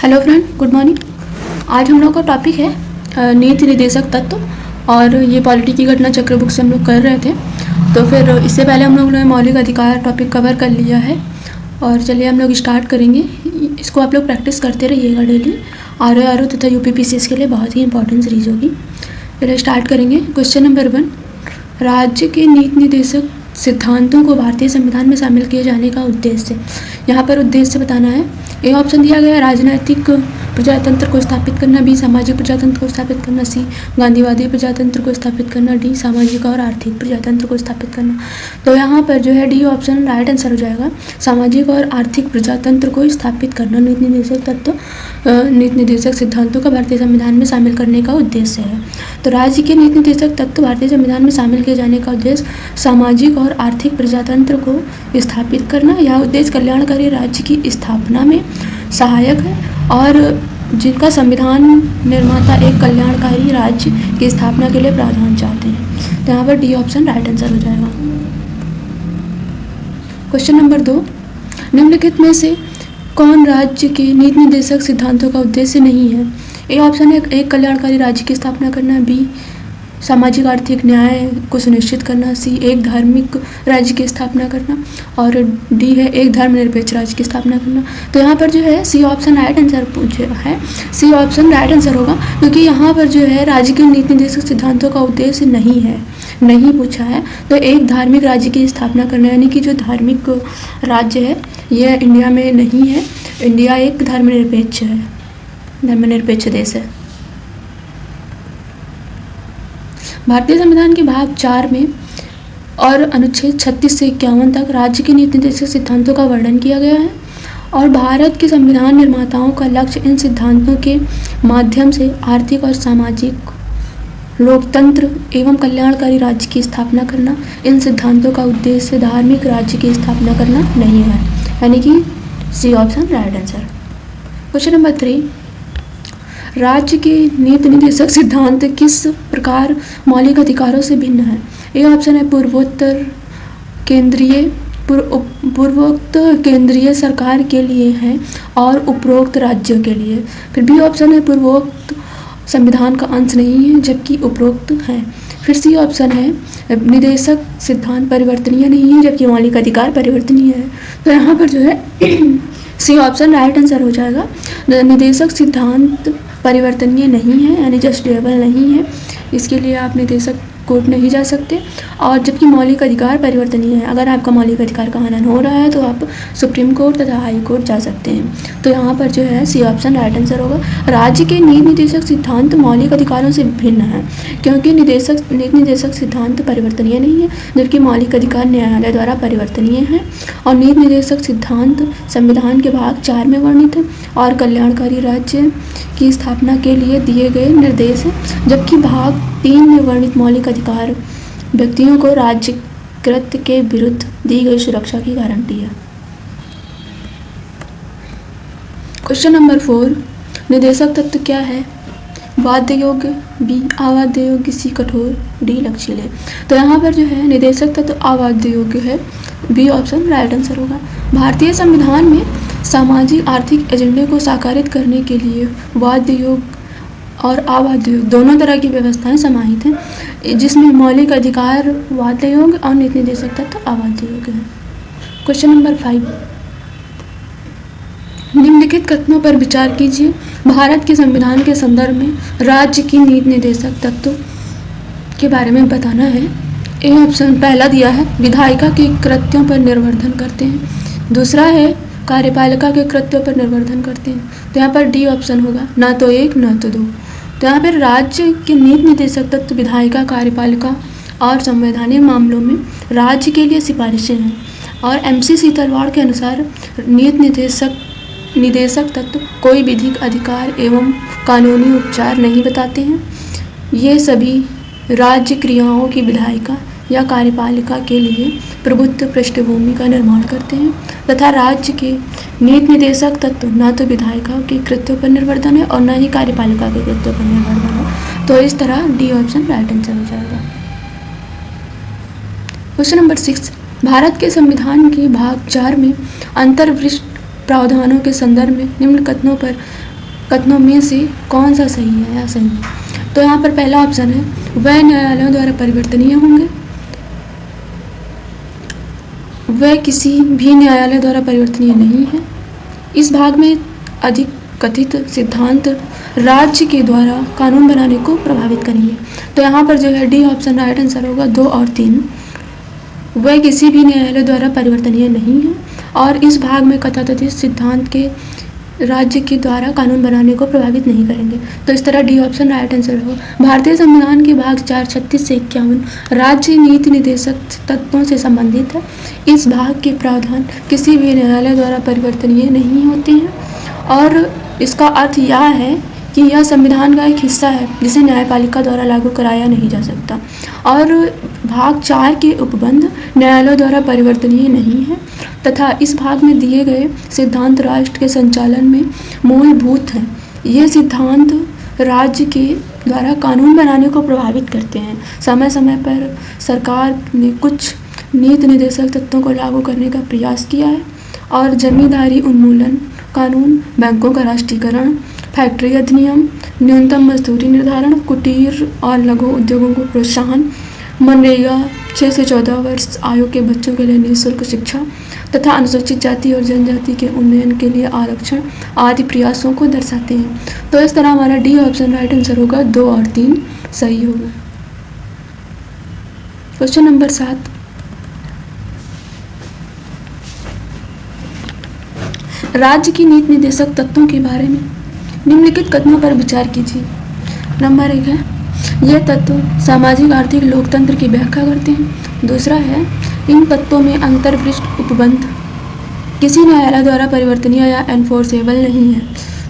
Hello friend, good morning. आज हम लोग का टॉपिक है नीति निर्देशक तत्व और ये पॉलिटी की घटना चक्र बुक से हम लोग कर रहे थे। तो फिर इससे पहले हम लोगों ने मौलिक अधिकार टॉपिक कवर कर लिया है और चलिए हम लोग स्टार्ट करेंगे। इसको आप लोग प्रैक्टिस करते रहिएगा डेली। आर तथा यूपीपीसीएस के लिए बहुत ही इंपॉर्टेंट सीरीज होगी। चलिए स्टार्ट करेंगे। क्वेश्चन नंबर 1, राज्य के नीति निर्देशक सिद्धांतों को भारतीय संविधान में शामिल किए जाने का उद्देश्य। यहाँ पर उद्देश्य बताना है। ए ऑप्शन दिया गया है राजनैतिक प्रजातंत्र को स्थापित करना, बी सामाजिक प्रजातंत्र को स्थापित करना, सी गांधीवादी प्रजातंत्र को स्थापित करना, डी सामाजिक और आर्थिक प्रजातंत्र को स्थापित करना। तो यहाँ पर जो है डी ऑप्शन राइट आंसर हो जाएगा। सामाजिक और आर्थिक प्रजातंत्र को स्थापित करना नीति निर्देशक तत्व नीति निर्देशक सिद्धांतों का भारतीय संविधान में शामिल करने का उद्देश्य है। तो राज्य के नीति निर्देशक तत्व भारतीय संविधान में शामिल किए जाने का उद्देश्य सामाजिक और आर्थिक प्रजातंत्र को स्थापित करना। यह उद्देश्य कल्याणकारी राज्य की स्थापना में सहायक है और जिनका संविधान निर्माता एक कल्याणकारी राज्य की स्थापना के लिए प्रावधान चाहते हैं। तो यहाँ पर डी ऑप्शन राइट आंसर हो जाएगा। क्वेश्चन नंबर 2, निम्नलिखित में से कौन राज्य के नीति निर्देशक सिद्धांतों का उद्देश्य नहीं है। ए ऑप्शन है एक कल्याणकारी राज्य की स्थापना करना, बी सामाजिक आर्थिक न्याय को सुनिश्चित करना, सी एक धार्मिक राज्य की स्थापना करना और डी है एक धर्मनिरपेक्ष राज्य की स्थापना करना। तो यहाँ पर जो है सी ऑप्शन राइट आंसर पूछा है। सी ऑप्शन राइट आंसर होगा क्योंकि यहाँ पर जो है राज्य के नीति निर्देशक सिद्धांतों का उद्देश्य नहीं पूछा है। तो एक धार्मिक राज्य की स्थापना करना, यानी कि जो धार्मिक राज्य है यह इंडिया में नहीं है। इंडिया एक धर्मनिरपेक्ष देश है। भारतीय संविधान के भाग 4 में और अनुच्छेद 36 से 51 तक राज्य के नीति निर्देशक सिद्धांतों का वर्णन किया गया है और भारत के संविधान निर्माताओं का लक्ष्य इन सिद्धांतों के माध्यम से आर्थिक और सामाजिक लोकतंत्र एवं कल्याणकारी राज्य की स्थापना करना। इन सिद्धांतों का उद्देश्य धार्मिक राज्य की स्थापना करना नहीं है, यानी कि C option right answer. Question number 3, राज्य के नीति निर्देशक सिद्धांत किस प्रकार मौलिक अधिकारों से भिन्न है। ए ऑप्शन है पूर्वोक्त केंद्रीय सरकार के लिए है और उपरोक्त राज्यों के लिए। फिर बी ऑप्शन है पूर्वोक्त संविधान का अंश नहीं है जबकि उपरोक्त है। फिर सी ऑप्शन है निर्देशक सिद्धांत परिवर्तनीय नहीं है जबकि मौलिक अधिकार परिवर्तनीय है। तो यहाँ पर जो है सी ऑप्शन राइट आंसर हो जाएगा। निर्देशक सिद्धांत परिवर्तनीय नहीं है, यानी जस्टिफाइबल नहीं है, इसके लिए आप निर्देशक कोर्ट नहीं जा सकते। और जबकि मौलिक अधिकार परिवर्तनीय है, अगर आपका मौलिक अधिकार का हनन हो रहा है तो आप सुप्रीम कोर्ट तथा हाई कोर्ट जा सकते हैं। तो यहाँ पर जो है सी ऑप्शन राइट आंसर होगा। राज्य के नीति निर्देशक सिद्धांत मौलिक अधिकारों से भिन्न है क्योंकि नीति निर्देशक सिद्धांत परिवर्तनीय नहीं है जबकि मौलिक अधिकार न्यायालय द्वारा परिवर्तनीय है। और नीति निर्देशक सिद्धांत संविधान के भाग 4 में वर्णित है और कल्याणकारी राज्य की स्थापना के लिए दिए गए निर्देश हैं, जबकि भाग 3 में वर्णित मौलिक अधिकार व्यक्तियों को राज्यकृत के विरुद्ध दी गई सुरक्षा की गारंटी है। क्वेश्चन नंबर 4, निर्देशक तत्व क्या है। वाद्य योग्य, बी अवाद्य योग्य, सी कठोर, डी लचीले। तो यहाँ पर जो है निर्देशक तत्व अवाद्य योग्य है, बी ऑप्शन राइट आंसर होगा। भारतीय संविधान में सामाजिक आर्थिक एजेंडे को साकारित करने के लिए वाद्य योग और अवाद्य योग दोनों तरह की व्यवस्थाएं समाहित हैं, जिसमें मौलिक अधिकार वाद्य योग और नीति निर्देशक तत्व अवाद्य योग है। क्वेश्चन नंबर 5, निम्नलिखित कथनों पर विचार कीजिए। भारत के संविधान के संदर्भ में राज्य की नीति निर्देशक तत्व के बारे में बताना है। ए ऑप्शन पहला दिया है विधायिका के कृत्यों पर निर्वर्धन करते हैं, दूसरा है कार्यपालिका के कृत्यों पर निर्वर्धन करते हैं। तो यहाँ पर डी ऑप्शन होगा, ना तो एक ना तो दो। तो यहाँ पर राज्य के नीति निर्देशक तत्व विधायिका, कार्यपालिका और संवैधानिक मामलों में राज्य के लिए सिफारिशें हैं और MC सीतलवाड़ के अनुसार नीति निर्देशक तत्व कोई विधिक अधिकार एवं कानूनी उपचार नहीं बताते हैं। ये सभी राज्य क्रियाओं की विधायिका या कार्यपालिका के लिए प्रभुत्व पृष्ठभूमि का निर्माण करते हैं तथा राज्य के नीति निर्देशक तत्व न तो विधायिका के कृत्यों पर निर्वर्धन है और न ही कार्यपालिका के कृत्यों पर निर्वर्धन है। तो इस तरह डी ऑप्शन राइट आंसर हो जाएगा। क्वेश्चन नंबर 6, भारत के संविधान के भाग 4 में अंतर्विशिष्ट प्रावधानों के संदर्भ में निम्न कथनों पर कथनों में से कौन सा सही है या सही है? तो यहाँ पर पहला ऑप्शन है वह न्यायालयों द्वारा परिवर्तनीय होंगे, वह किसी भी न्यायालय द्वारा परिवर्तनीय नहीं है, इस भाग में अधिक कथित सिद्धांत राज्य के द्वारा कानून बनाने को प्रभावित करेंगे। तो यहाँ पर जो है डी ऑप्शन राइट आंसर होगा। 2 और 3 वह किसी भी न्यायालय द्वारा परिवर्तनीय नहीं है और इस भाग में कथाकथित सिद्धांत के राज्य के द्वारा कानून बनाने को प्रभावित नहीं करेंगे। तो इस तरह डी ऑप्शन राइट आंसर होगा। भारतीय संविधान के भाग 4 36 से 51 राज्य नीति निर्देशक तत्वों से संबंधित है। इस भाग के प्रावधान किसी भी न्यायालय द्वारा परिवर्तनीय नहीं होते हैं और इसका अर्थ यह है कि यह संविधान का एक हिस्सा है जिसे न्यायपालिका द्वारा लागू कराया नहीं जा सकता। और भाग 4 के उपबंध न्यायालयों द्वारा परिवर्तनीय नहीं है तथा इस भाग में दिए गए सिद्धांत राष्ट्र के संचालन में मूलभूत हैं। ये सिद्धांत राज्य के द्वारा कानून बनाने को प्रभावित करते हैं। समय समय पर सरकार ने कुछ नीति निर्देशक तत्वों को लागू करने का प्रयास किया है और जमींदारी उन्मूलन कानून, बैंकों का राष्ट्रीयकरण, फैक्ट्री अधिनियम, न्यूनतम मजदूरी निर्धारण, कुटीर और लघु उद्योगों को प्रोत्साहन, मनरेगा, 6 से 14 वर्ष आयु के बच्चों के लिए निःशुल्क शिक्षा तथा अनुसूचित जाति और जनजाति के उन्नयन के लिए आरक्षण आदि प्रयासों को दर्शाते हैं। तो इस तरह हमारा डी ऑप्शन राइट आंसर होगा। 2 और 3 सही होगा। क्वेश्चन नंबर 7, राज्य की नीति निर्देशक तत्वों के बारे में निम्नलिखित कथनों पर विचार कीजिए। नंबर 1 है यह तत्व सामाजिक आर्थिक लोकतंत्र की व्याख्या करते हैं। दूसरा है इन तत्वों में अंतर्विष्ट उपबंध किसी न्यायालय द्वारा परिवर्तनीय या एनफोर्सेबल नहीं है।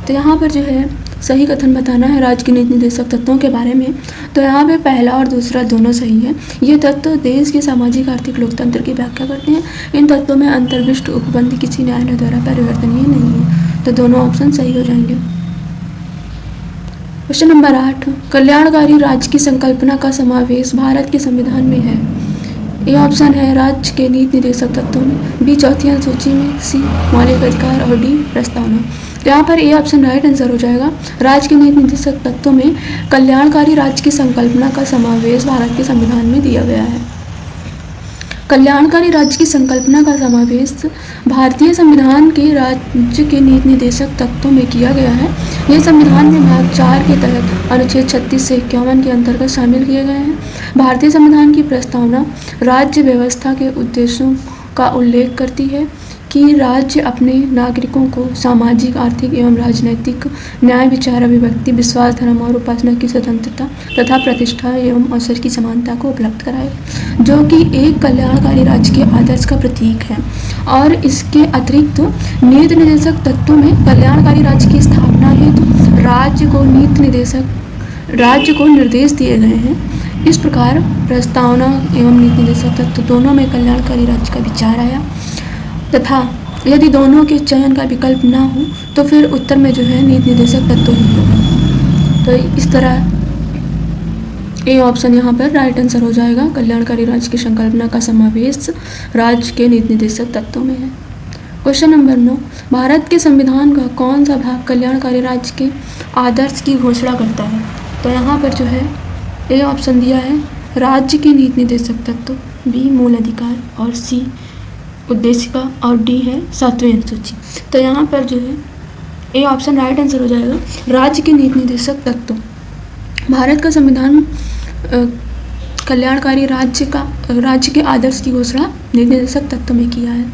तो यहाँ पर जो है सही कथन बताना है राज्य के नीति निर्देशक तत्वों के बारे में। तो यहाँ पे पहला और दूसरा दोनों सही है। ये तत्व देश के सामाजिक आर्थिक लोकतंत्र की व्याख्या करते हैं। इन तत्वों में अंतर्विष्ट उपबंध किसी न्यायालय द्वारा परिवर्तनीय नहीं है। तो दोनों ऑप्शन सही हो जाएंगे। क्वेश्चन नंबर 8, कल्याणकारी राज्य की संकल्पना का समावेश भारत के संविधान में है। ए ऑप्शन है राज्य के नीति निर्देशक तत्वों में, बी चौथी अनुसूची में, सी मौलिक अधिकार और डी प्रस्तावना। तो यहाँ पर ए ऑप्शन राइट आंसर हो जाएगा। राज्य के नीति निर्देशक तत्वों में कल्याणकारी राज्य की संकल्पना का समावेश भारत के संविधान में दिया गया है। कल्याणकारी राज्य की संकल्पना का समावेश भारतीय संविधान के राज्य के नीति निर्देशक तत्वों में किया गया है। ये संविधान में भाग 4 के तहत अनुच्छेद 36 से 51 के अंतर्गत शामिल किए गए हैं। भारतीय संविधान की प्रस्तावना राज्य व्यवस्था के उद्देश्यों का उल्लेख करती है कि राज्य अपने नागरिकों को सामाजिक, आर्थिक एवं राजनैतिक न्याय, विचार, अभिव्यक्ति, विश्वास, धर्म और उपासना की स्वतंत्रता तथा प्रतिष्ठा एवं अवसर की समानता को उपलब्ध कराए, जो कि एक कल्याणकारी राज्य के आदर्श का प्रतीक है। और इसके अतिरिक्त नीति निर्देशक तत्वों में कल्याणकारी राज्य की स्थापना हेतु राज्य को निर्देश दिए गए हैं। इस प्रकार प्रस्तावना एवं नीति निर्देशक तत्व दोनों में कल्याणकारी राज्य का विचार आया तथा यदि दोनों के चयन का विकल्प ना हो तो फिर उत्तर में जो है नीति निर्देशक तत्व ही होगा। तो इस तरह ए ऑप्शन यहाँ पर राइट आंसर हो जाएगा। कल्याणकारी राज्य की संकल्पना का समावेश राज्य के नीति निर्देशक तत्वों में है। क्वेश्चन नंबर 9, भारत के संविधान का कौन सा भाग कल्याणकारी राज्य के आदर्श की घोषणा करता है। तो यहाँ पर जो है ए ऑप्शन दिया है राज्य के नीति निर्देशक तत्व, बी मूल अधिकार और सी उद्देशिका और डी है 7वीं अनुसूची। तो यहाँ पर जो है ए ऑप्शन राइट आंसर हो जाएगा। राज्य के नीति निर्देशक तत्व भारत का संविधान कल्याणकारी राज्य के आदर्श की घोषणा नीति निर्देशक तत्व में किया है।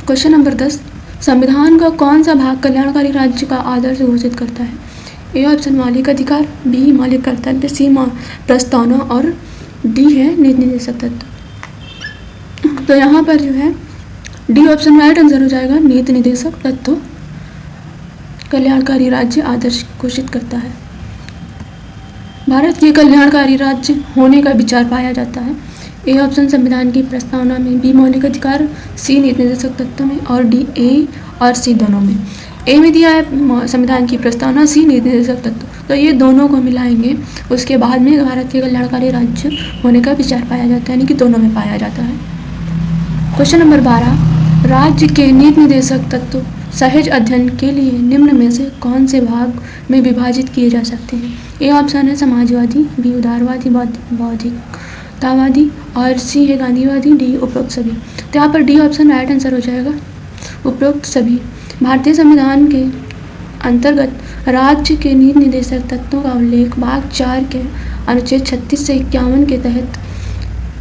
क्वेश्चन नंबर 10, संविधान का कौन सा भाग कल्याणकारी राज्य का आदर्श घोषित करता है। ए ऑप्शन मौलिक अधिकार, बी मौलिक कर्तव्य, सी प्रस्तावना और डी है नीति निर्देशक तत्व। तो यहाँ पर जो है डी ऑप्शन राइट आंसर हो जाएगा। नीति निर्देशक तत्व कल्याणकारी राज्य आदर्श घोषित करता है। भारत के कल्याणकारी राज्य होने का विचार पाया जाता है। ए ऑप्शन संविधान की प्रस्तावना में, बी मौलिक अधिकार, सी नीति निर्देशक तत्व में और डी ए और सी दोनों में। ए में दिया है संविधान की प्रस्तावना, सी नीति निर्देशक तत्व। तो ये दोनों को मिलाएंगे उसके बाद में भारत के कल्याणकारी राज्य होने का विचार पाया जाता है, यानी कि दोनों में पाया जाता है। क्वेश्चन नंबर 12, राज्य के नीति निर्देशक तत्व सहज अध्ययन के लिए निम्न में से कौन से भाग में विभाजित किए जा सकते हैं? ए ऑप्शन है समाजवादी, बी उदारवादी, बौद्धिकतावादी और सी है गांधीवादी, डी उपरोक्त सभी। तो यहाँ पर डी ऑप्शन राइट आंसर हो जाएगा, उपरोक्त सभी। भारतीय संविधान के अंतर्गत राज्य के नीति निर्देशक तत्वों का उल्लेख भाग 4 के अनुच्छेद 36 से 51 के तहत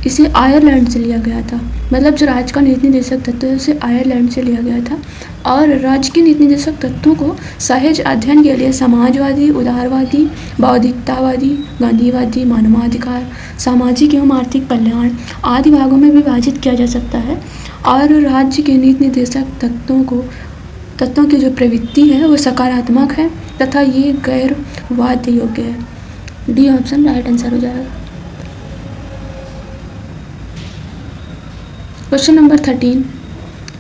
इसे आयरलैंड से लिया गया था। मतलब जो राज्य का नीति निर्देशक तत्व है उसे आयरलैंड से लिया गया था और राज्य के नीति निर्देशक तत्वों को सहज अध्ययन के लिए समाजवादी, उदारवादी, बौद्धिकतावादी, गांधीवादी, मानवाधिकार, सामाजिक एवं आर्थिक कल्याण आदि भागों में विभाजित किया जा सकता है। और राज्य के नीति निर्देशक तत्वों की जो प्रवृत्ति है वो सकारात्मक है तथा ये गैर वाद्य योग्य है। डी ऑप्शन राइट आंसर हो जाएगा। क्वेश्चन नंबर 13,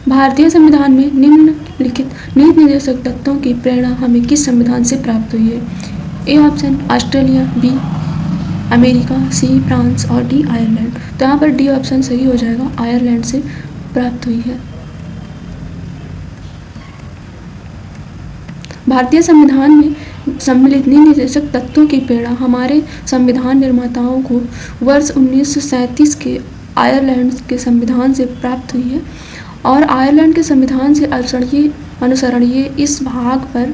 भारतीय संविधान में निम्नलिखित नीति निर्देशक तत्वों की प्रेरणा हमें किस संविधान से प्राप्त हुई है? A option Australia, B America, C France और डी आयरलैंड। तो यहाँ पर डी ऑप्शन सही हो जाएगा, आयरलैंड से प्राप्त हुई है। भारतीय संविधान में सम्मिलित नीति निर्देशक तत्वों की प्रेरणा हमारे संविधान निर्माताओं को वर्ष 1937 के आयरलैंड के संविधान से प्राप्त हुई है और आयरलैंड के संविधान से अनुसरणीय इस भाग पर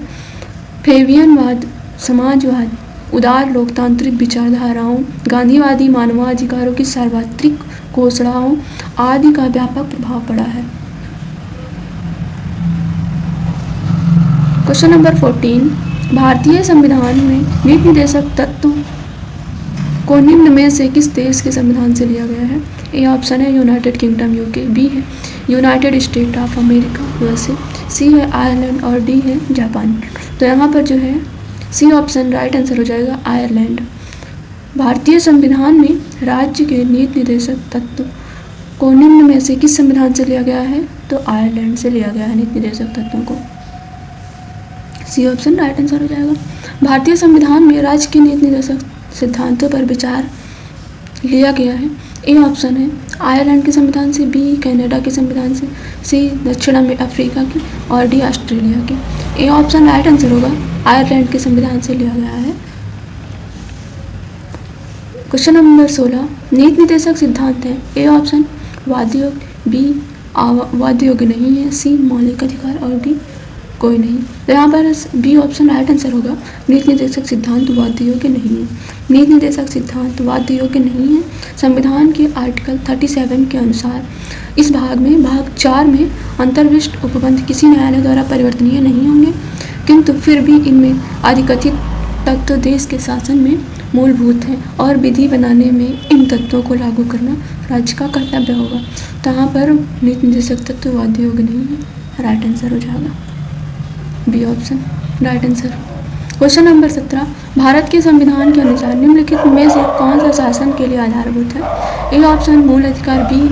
फेबियनवाद, समाजवाद, उदार लोकतांत्रिक विचारधाराओं, गांधीवादी मानवाधिकारों की सार्वत्रिक घोषणाओं आदि का व्यापक प्रभाव पड़ा है। क्वेश्चन नंबर 14, भारतीय संविधान में नीति निर्देशक तत्वों को निम्न में से किस देश के संविधान से लिया गया है? ए ऑप्शन है यूनाइटेड किंगडम यूके, बी है United State of America USA, C है आयरलैंड और डी है जापान। तो यहाँ पर जो है सी ऑप्शन राइट आंसर हो जाएगा, आयरलैंड। भारतीय संविधान में राज्य के नीति निर्देशक तत्व को निम्न में से किस संविधान से लिया गया है? तो आयरलैंड से लिया गया है नीति निर्देशक तत्वों को। सी ऑप्शन राइट आंसर हो जाएगा। भारतीय संविधान में राज्य के नीति निर्देशक सिद्धांतों पर विचार लिया गया है। ए ऑप्शन है आयरलैंड के संविधान से, बी कनाडा के संविधान से, सी दक्षिण अफ्रीका की और डी ऑस्ट्रेलिया के। ए ऑप्शन राइट आंसर होगा, आयरलैंड के संविधान से लिया गया है। क्वेश्चन नंबर 16, नीति निर्देशक सिद्धांत है। ए ऑप्शन वाद्य योग, बी वाद्य योग नहीं है, सी मौलिक अधिकार और डी कोई नहीं। तो यहाँ पर बी ऑप्शन राइट आंसर होगा, नीति निर्देशक सिद्धांत वाद्य योग्य नहीं है। नीति निर्देशक सिद्धांत वाद्य योग्य नहीं है। संविधान के आर्टिकल 37 के अनुसार इस भाग में भाग 4 में अंतर्विष्ट उपबंध किसी न्यायालय द्वारा परिवर्तनीय नहीं होंगे, किंतु फिर भी इनमें अधिकथित तत्व देश के शासन में मूलभूत हैं और विधि बनाने में इन तत्वों को लागू करना राज्य का कर्तव्य होगा। तो यहाँ पर नीति निर्देशक तत्व वाद्य योग्य नहीं है, राइट आंसर हो जाएगा B option right answer. Question number 17, भारत के संविधान के अनुसार निम्नलिखित में से कौन सा शासन के लिए आधारभूत है? ए ऑप्शन मूल अधिकार, बी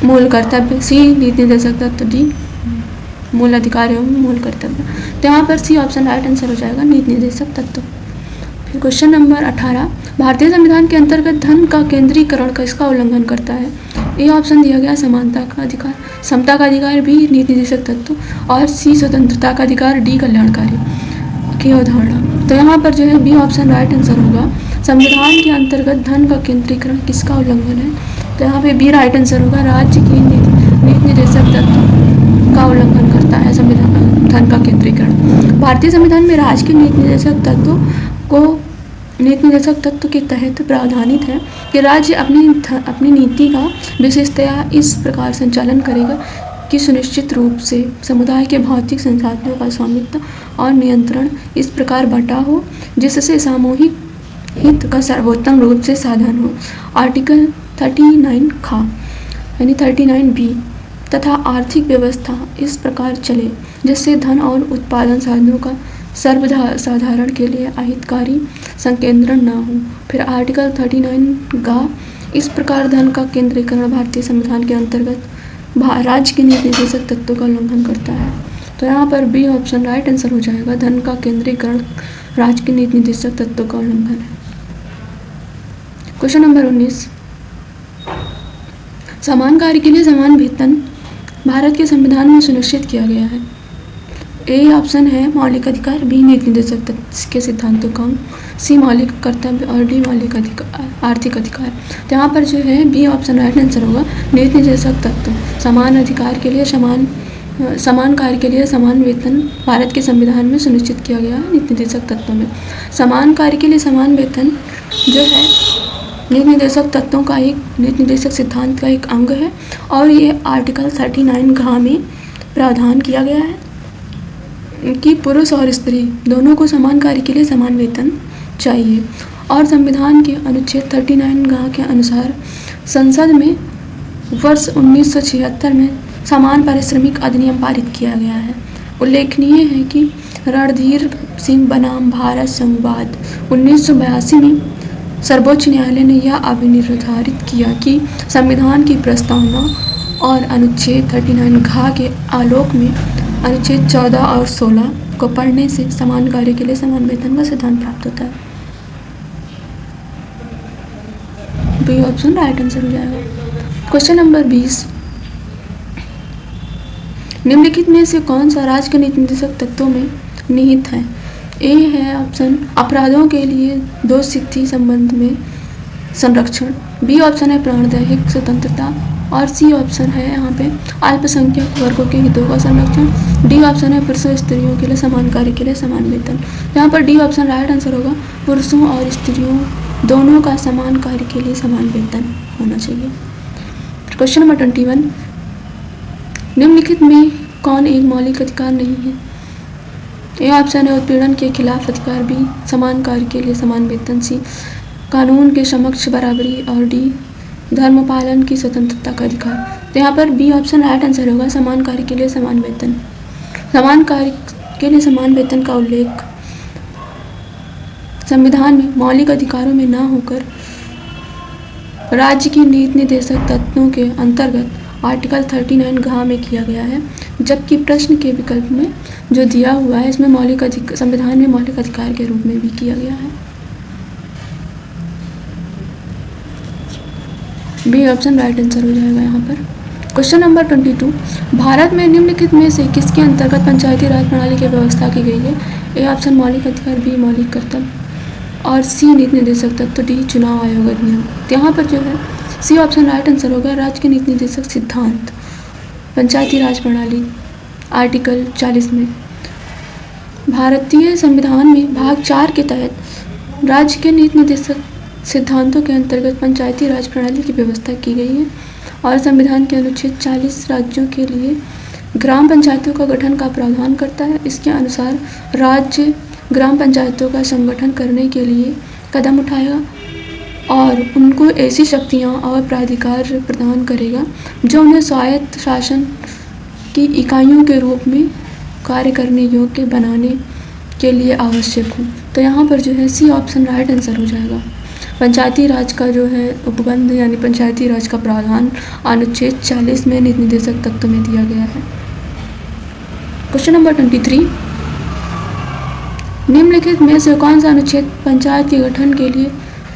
मूल कर्तव्य, सी नीति निर्देशक तत्व, डी मूल अधिकार एवं मूल कर्तव्य। तो यहाँ पर सी ऑप्शन राइट आंसर हो जाएगा, नीति निर्देशक तत्व। फिर क्वेश्चन नंबर 18, भारतीय संविधान के अंतर्गत धन का केंद्रीकरण किसका उल्लंघन करता है? ए ऑप्शन दिया गया समानता का अधिकार, समता का अधिकार, बी नीति निर्देशक तत्व और सी स्वतंत्रता का अधिकार, डी कल्याणकारी की अवधारणा। तो यहाँ पर जो है बी ऑप्शन राइट आंसर होगा, संविधान के अंतर्गत धन का केंद्रीकरण किसका उल्लंघन है? तो यहाँ पे बी राइट आंसर होगा, राज्य की नीति निर्देशक तत्व का उल्लंघन करता है संविधान धन का केंद्रीकरण। भारतीय संविधान में राज्य के नीति निर्देशक तत्व के तहत प्रावधानित है कि राज्य अपनी नीति का विशेषतया इस प्रकार संचालन करेगा कि सुनिश्चित रूप से समुदाय के भौतिक संसाधनों का स्वामित्व और नियंत्रण इस प्रकार बंटा हो जिससे सामूहिक हित का सर्वोत्तम रूप से साधन हो। आर्टिकल 39 खा यानी 39 बी तथा आर्थिक व्यवस्था इस प्रकार चले जिससे धन और उत्पादन साधनों का सर्वसाधारण के लिए अहितकारी संकेंद्रण न हो। फिर आर्टिकल 39 गा इस प्रकार धन का केंद्रीकरण भारतीय संविधान के अंतर्गत राज्य के नीति निर्देशक तत्वों का उल्लंघन करता है। तो यहाँ पर बी ऑप्शन राइट आंसर हो जाएगा, धन का केंद्रीकरण राज्य के नीति निर्देशक तत्वों का उल्लंघन है। क्वेश्चन नंबर 19, समान कार्य के लिए समान वेतन भारत के संविधान में सुनिश्चित किया गया है? ए ऑप्शन है मौलिक अधिकार, बी नीति निर्देशक तत्व के सिद्धांतों का, सी मौलिक कर्तव्य और डी मौलिक अधिकार आर्थिक अधिकार। तो यहाँ पर जो है बी ऑप्शन राइट आंसर होगा। नीति निर्देशक तत्व, समान अधिकार के लिए समान कार्य के लिए समान वेतन भारत के संविधान में सुनिश्चित किया गया है। नीति निर्देशक तत्वों में समान कार्य के लिए समान वेतन जो है नीति निर्देशक तत्वों का एक नीति निर्देशक सिद्धांत का एक अंग है और ये आर्टिकल 39 घ में प्रावधान किया गया है कि पुरुष और स्त्री दोनों को समान कार्य के लिए समान वेतन चाहिए। और संविधान के अनुच्छेद 39 घ के अनुसार संसद में वर्ष 1976 में समान पारिश्रमिक अधिनियम पारित किया गया है। उल्लेखनीय है कि रणधीर सिंह बनाम भारत संवाद 1982 में सर्वोच्च न्यायालय ने यह अभिनिर्धारित किया कि संविधान की प्रस्तावना और अनुच्छेद 39 घ के आलोक में अनुच्छेद 14 और 16 को पढ़ने से समान कार्य के लिए समान वेतन का सिद्धांत प्राप्त होता है। बी ऑप्शन राइट आंसर हो जाएगा। क्वेश्चन नंबर 20, निम्नलिखित में से कौन सा राज्य के नीति निर्देशक तत्वों में निहित है? ए है ऑप्शन अपराधों के लिए दोष सिद्धि संबंध में संरक्षण, बी ऑप्शन है प्राणदैहिक स्वतंत्रता और सी ऑप्शन है यहाँ पे अल्पसंख्यक वर्गों के हितों का संरक्षण, डी ऑप्शन है पुरुषों स्त्रियों के लिए समान कार्य के लिए समान वेतन। यहाँ पर डी ऑप्शन राइट आंसर होगा। पुरुषों और स्त्रियों दोनों का समान कार्य के लिए समान वेतन होना चाहिए। क्वेश्चन नंबर 21, निम्नलिखित में कौन एक मौलिक अधिकार नहीं है? ए ऑप्शन है उत्पीड़न के खिलाफ अधिकार, बी समान कार्य के लिए समान वेतन, सी कानून के समक्ष बराबरी और डी धर्म पालन की स्वतंत्रता का अधिकार। तो यहाँ पर बी ऑप्शन राइट आंसर होगा, समान कार्य के लिए समान वेतन। समान कार्य के लिए समान वेतन का उल्लेख संविधान में मौलिक अधिकारों में न होकर राज्य की नीति निर्देशक तत्वों के अंतर्गत आर्टिकल 39 घ में किया गया है, जबकि प्रश्न के विकल्प में जो दिया हुआ है इसमें संविधान में मौलिक अधिकार के रूप में भी किया गया है। बी ऑप्शन राइट आंसर हो जाएगा यहाँ पर। क्वेश्चन नंबर 22, भारत में निम्नलिखित में से किसके अंतर्गत पंचायती राज प्रणाली की व्यवस्था की गई है? ए ऑप्शन मौलिक अधिकार, बी मौलिक कर्तव्य और सी नीति निर्देशक तत्व, डी चुनाव आयोग अधिनियम। तो यहाँ पर जो है सी ऑप्शन राइट आंसर होगा। राज्य के नीति निर्देशक सिद्धांत पंचायती राज प्रणाली आर्टिकल 40 में भारतीय संविधान में भाग 4 के तहत राज्य के नीति निर्देशक सिद्धांतों के अंतर्गत पंचायती राज प्रणाली की व्यवस्था की गई है और संविधान के अनुच्छेद 40 राज्यों के लिए ग्राम पंचायतों का गठन का प्रावधान करता है। इसके अनुसार राज्य ग्राम पंचायतों का संगठन करने के लिए कदम उठाएगा और उनको ऐसी शक्तियाँ और प्राधिकार प्रदान करेगा जो उन्हें स्वायत्त शासन की इकाइयों के रूप में कार्य करने योग्य बनाने के लिए आवश्यक हो। तो यहाँ पर जो है सी ऑप्शन राइट आंसर हो जाएगा। पंचायती राज का जो है उपबंध यानी पंचायती राज का प्रावधान अनुच्छेद 40 में नीति निर्देशक तत्व में दिया गया है। क्वेश्चन नंबर 23, निम्नलिखित में से कौन सा अनुच्छेद पंचायत के गठन के लिए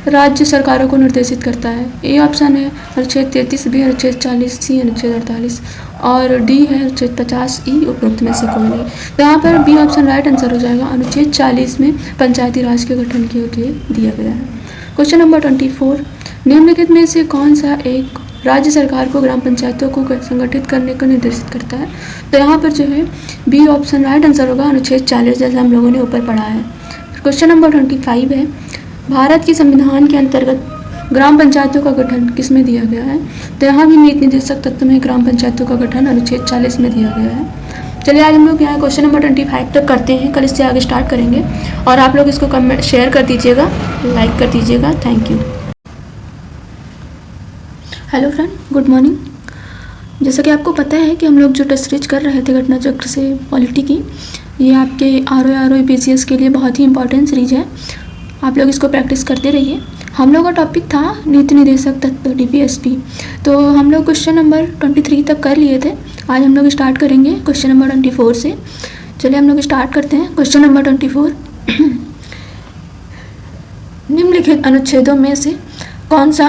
राज्य सरकारों को निर्देशित करता है? ए ऑप्शन है अनुच्छेद 33, बी अनुच्छेद 40, सी अनुच्छेद 48 और डी है अनुच्छेद 50 ई उपरोक्त में से कोई नहीं। तो यहाँ पर बी ऑप्शन राइट आंसर हो जाएगा। अनुच्छेद 40 में पंचायती राज के गठन के लिए दिया गया है। क्वेश्चन नंबर 24, निम्नलिखित में से कौन सा एक राज्य सरकार को ग्राम पंचायतों को संगठित करने को निर्देशित करता है? तो यहाँ पर जो है बी ऑप्शन राइट आंसर होगा। अनुच्छेद 40 जैसा हम लोगों ने ऊपर पढ़ा है। क्वेश्चन नंबर 25 है, भारत के संविधान के अंतर्गत ग्राम पंचायतों का गठन किसमें दिया गया है? तो यहाँ भी नीति निर्देशक तत्व में ग्राम पंचायतों का गठन अनुच्छेद 40 में दिया गया है। चलिए आज हम लोग यहाँ क्वेश्चन नंबर 25 तक करते हैं, कल इससे आगे स्टार्ट करेंगे और आप लोग इसको कमेंट शेयर कर दीजिएगा, लाइक कर दीजिएगा। Thank you. Hello friend, good morning. जैसा कि आपको पता है कि हम लोग जो टेस्ट सीरीज कर रहे थे घटना चक्र से पॉलिटी की, ये आपके आर PCS के लिए बहुत ही इंपॉर्टेंट सीरीज है। आप लोग इसको प्रैक्टिस करते रहिए। हम लोग का टॉपिक था नीति निर्देशक तत्व DPST, तो हम लोग क्वेश्चन नंबर 23 तक कर लिए थे। आज हम लोग स्टार्ट करेंगे क्वेश्चन नंबर 24 से। चलिए हम लोग स्टार्ट करते हैं। क्वेश्चन नंबर 24, निम्नलिखित अनुच्छेदों में से कौन सा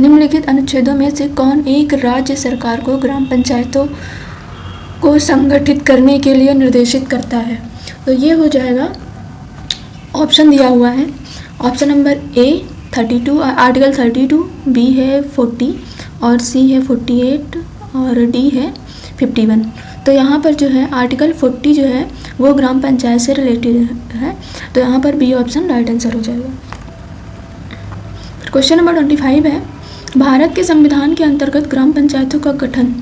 निम्नलिखित अनुच्छेदों में से कौन एक राज्य सरकार को ग्राम पंचायतों को संगठित करने के लिए निर्देशित करता है? तो ये हो जाएगा, ऑप्शन दिया हुआ है, option number A 32 article 32, B है 40 और सी है 48 और डी है 51। तो यहाँ पर जो है आर्टिकल 40 जो है वो ग्राम पंचायत से रिलेटेड है, तो यहाँ पर बी ऑप्शन राइट आंसर हो जाएगा। क्वेश्चन नंबर 25 है, भारत के संविधान के अंतर्गत ग्राम पंचायतों का गठन,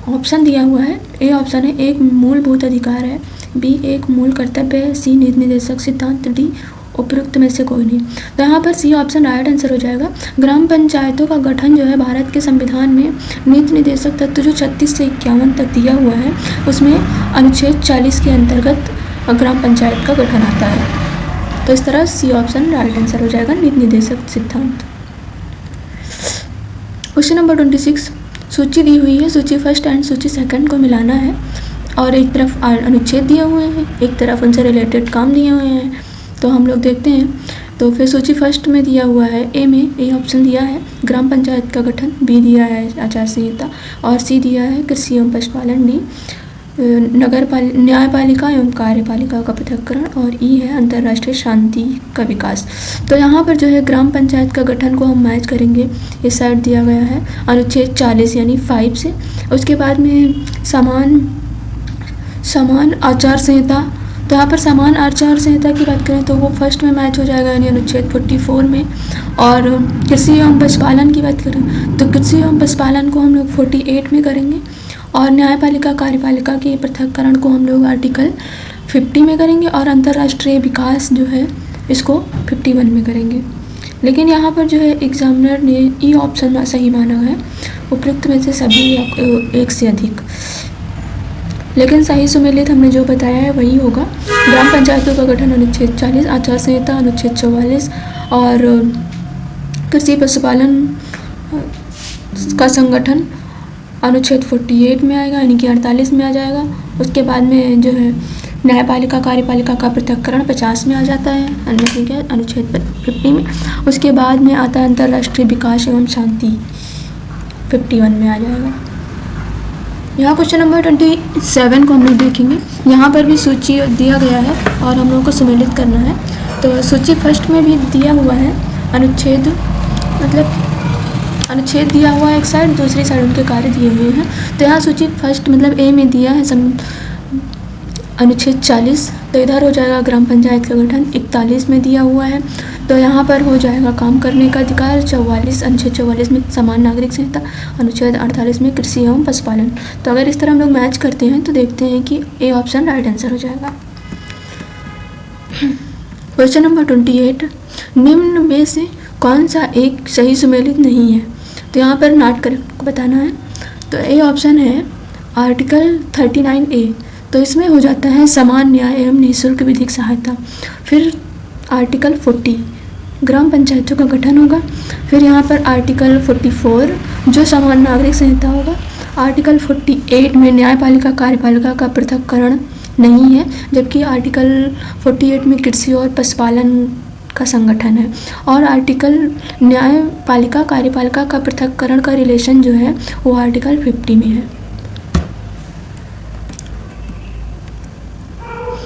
ऑप्शन दिया हुआ है, ए ऑप्शन है एक मूलभूत अधिकार है, बी एक मूल कर्तव्य है, सी नीति निर्देशक सिद्धांत, डी उपयुक्त में से कोई नहीं। तो यहाँ पर सी ऑप्शन राइट आंसर हो जाएगा। ग्राम पंचायतों का गठन जो है भारत के संविधान में नीति निर्देशक तत्व जो 36 से 51 तक दिया हुआ है उसमें अनुच्छेद 40 के अंतर्गत ग्राम पंचायत का गठन आता है। तो इस तरह सी ऑप्शन राइट आंसर हो जाएगा, नीति निर्देशक सिद्धांत। क्वेश्चन नंबर 26, सूची दी हुई है, सूची फर्स्ट एंड सूची सेकंड को मिलाना है और एक तरफ अनुच्छेद दिए हुए हैं, एक तरफ उनसे रिलेटेड काम दिए हुए हैं। तो हम लोग देखते हैं। तो फिर सूची फर्स्ट में दिया हुआ है, ए में ए ऑप्शन दिया है ग्राम पंचायत का गठन, बी दिया है आचार संहिता और सी दिया है कृषि एवं पशुपालन, डी न्यायपालिका एवं कार्यपालिका का पृथक्करण और ई है अंतर्राष्ट्रीय शांति का विकास। तो यहाँ पर जो है ग्राम पंचायत का गठन को हम मैच करेंगे, इस साइड दिया गया है अनुच्छेद 40 यानी 5 से। उसके बाद में समान आचार संहिता, तो यहाँ पर समान आचार संहिता की बात करें तो वो फर्स्ट में मैच हो जाएगा यानी अनुच्छेद 44 में। और कृषि एवं पशुपालन की बात करें तो कृषि एवं पशुपालन को हम लोग 48 में करेंगे और न्यायपालिका कार्यपालिका के पृथक्करण को हम लोग आर्टिकल 50 में करेंगे और अंतर्राष्ट्रीय विकास जो है इसको 51 में करेंगे। लेकिन यहाँ पर जो है एग्जामिनर ने ई ऑप्शन सही माना है, उपयुक्त में से सभी एक से अधिक, लेकिन सही सुमेलित हमने जो बताया है वही होगा। ग्राम पंचायतों का गठन अनुच्छेद 40, आचार संहिता अनुच्छेद 44 और कृषि पशुपालन का संगठन अनुच्छेद 48 में आएगा यानी कि 48 में आ जाएगा। उसके बाद में जो है न्यायपालिका कार्यपालिका का पृथक्करण 50 में आ जाता है अनुच्छेद 50 में। उसके बाद में आता है अंतर्राष्ट्रीय विकास एवं शांति 51 में आ जाएगा। यहाँ क्वेश्चन नंबर 27 को हम लोग देखेंगे। यहाँ पर भी सूची दिया गया है और हम लोगों को सम्मिलित करना है। तो सूची फर्स्ट में भी दिया हुआ है अनुच्छेद, मतलब अनुच्छेद दिया हुआ है एक साइड, दूसरी साइड उनके कार्य दिए हुए हैं। तो यहाँ सूची फर्स्ट मतलब ए में दिया है अनुच्छेद 40, तो इधर हो जाएगा ग्राम पंचायत का गठन। 41 में दिया हुआ है तो यहाँ पर हो जाएगा काम करने का अधिकार। 44 अनुच्छेद 44 में समान नागरिक संहिता, अनुच्छेद 48 में कृषि एवं पशुपालन। तो अगर इस तरह हम लोग मैच करते हैं तो देखते हैं कि ए ऑप्शन राइट आंसर हो जाएगा। क्वेश्चन नंबर 28, निम्न में से कौन सा एक सही सुमेलित नहीं है? तो यहाँ पर नॉट करेक्ट बताना है। तो ए ऑप्शन है आर्टिकल 39A, तो इसमें हो जाता है समान न्याय एवं निःशुल्क विधिक सहायता। फिर आर्टिकल 40 ग्राम पंचायतों का गठन होगा। फिर यहाँ पर आर्टिकल 44 जो समान नागरिक संहिता होगा। आर्टिकल 48 में न्यायपालिका कार्यपालिका का पृथक्करण नहीं है, जबकि आर्टिकल 48 में कृषि और पशुपालन का संगठन है। और आर्टिकल न्यायपालिका कार्यपालिका का पृथक्करण का रिलेशन जो है वो आर्टिकल 50 में है।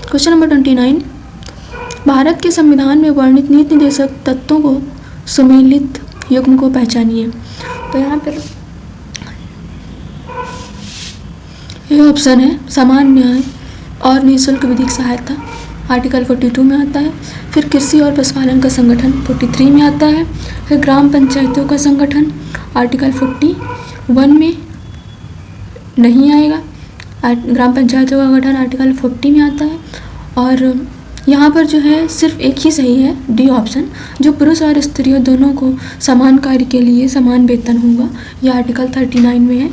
क्वेश्चन नंबर 29, भारत के संविधान में वर्णित नीति निर्देशक तत्वों को सुमेलित युग्म को पहचानिए। तो यहाँ पर ये ऑप्शन है समान न्याय और निःशुल्क विधिक सहायता, आर्टिकल 42 में आता है। फिर कृषि और पशुपालन का संगठन 43 में आता है। फिर ग्राम पंचायतों का संगठन आर्टिकल 41 में नहीं आएगा। ग्राम पंचायतों का गठन आर्टिकल 40 में आता है। और यहाँ पर जो है सिर्फ एक ही सही है, डी ऑप्शन, जो पुरुष और स्त्रियों दोनों को समान कार्य के लिए समान वेतन होगा, यह आर्टिकल 39 में है।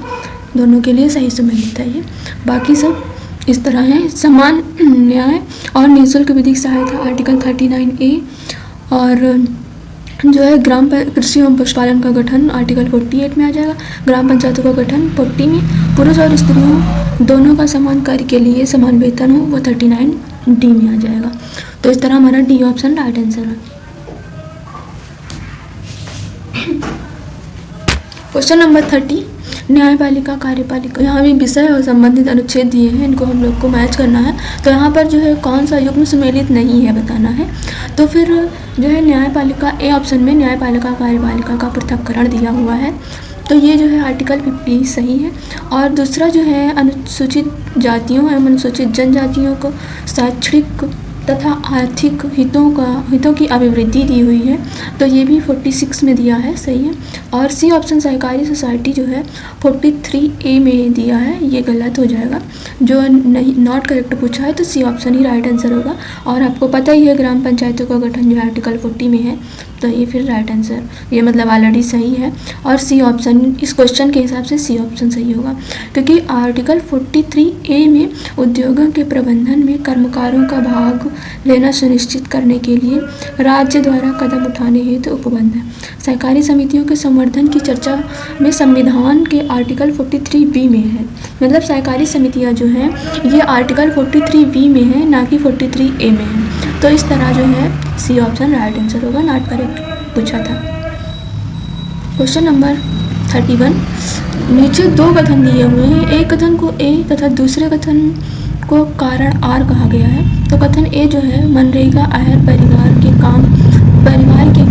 दोनों के लिए सही सुमेलित है ये। बाकी सब इस तरह है, समान न्याय और निःशुल्क विधिक सहायता आर्टिकल 39A, और जो है कृषि एवं पशुपालन का गठन आर्टिकल 48 में आ जाएगा। ग्राम पंचायतों का गठन 40 में, पुरुष और स्त्रियों दोनों का समान कार्य के लिए समान वेतन हो, वो 39D में आ जाएगा। तो इस तरह हमारा डी ऑप्शन राइट आंसर है। क्वेश्चन नंबर 30, न्यायपालिका कार्यपालिका। यहाँ भी विषय और संबंधित अनुच्छेद दिए हैं, इनको हम लोग को मैच करना है। तो यहाँ पर जो है कौन सा युग्म सुमेलित नहीं है बताना है। तो फिर जो है न्यायपालिका, ए ऑप्शन में न्यायपालिका कार्यपालिका का पृथक्करण दिया हुआ है, तो ये जो है आर्टिकल 50 सही है। और दूसरा जो है अनुसूचित जातियों एवं अनुसूचित जनजातियों को शैक्षणिक तथा आर्थिक हितों की अभिवृद्धि दी हुई है, तो ये भी 46 में दिया है, सही है। और सी ऑप्शन सहकारी सोसाइटी जो है 43A में दिया है, ये गलत हो जाएगा। जो नहीं नॉट करेक्ट पूछा है तो सी ऑप्शन ही राइट आंसर होगा। और आपको पता ही है ग्राम पंचायतों का गठन जो है आर्टिकल 40 में है, तो ये फिर राइट आंसर, ये मतलब ऑलरेडी सही है। और सी ऑप्शन इस क्वेश्चन के हिसाब से सी ऑप्शन सही होगा, क्योंकि आर्टिकल 43A में उद्योगों के प्रबंधन में कर्मकारों का भाग लेना सुनिश्चित करने के लिए राज्य द्वारा कदम उठाने हेतु उपबंध है। सहकारी समितियों के संवर्धन की चर्चा में संविधान के आर्टिकल 43B में है, मतलब सहकारी समितियां जो हैं ये आर्टिकल 43B में है, ना कि 43A में है। तो इस तरह जो है सी ऑप्शन राइट आंसर होगा, नॉट करेक्ट पूछा था। क्वेश्चन नंबर 31, नीचे दो कथन दिए हुए हैं, एक कथन को ए तथा दूसरे कथन को कारण आर कहा गया है। तो कथन ए जो है मनरेगा आहर परिवार के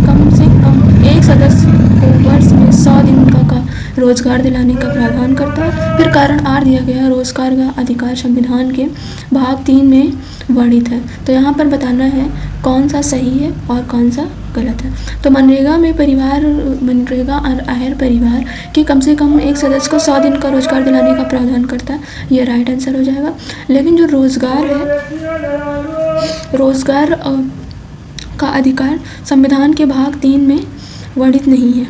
कम से कम एक सदस्य को वर्ष में 100 दिन का रोजगार दिलाने का प्रावधान करता है। फिर कारण आर दिया गया है, रोजगार का अधिकार संविधान के भाग 3 में वर्णित है। तो यहाँ पर बताना है कौन सा सही है और कौन सा गलत है। तो मनरेगा और आहर परिवार के कम से कम एक सदस्य को 100 दिन का रोजगार दिलाने का प्रावधान करता है, ये राइट आंसर हो जाएगा। लेकिन जो रोजगार है, रोजगार का अधिकार संविधान के भाग 3 में वर्णित नहीं है,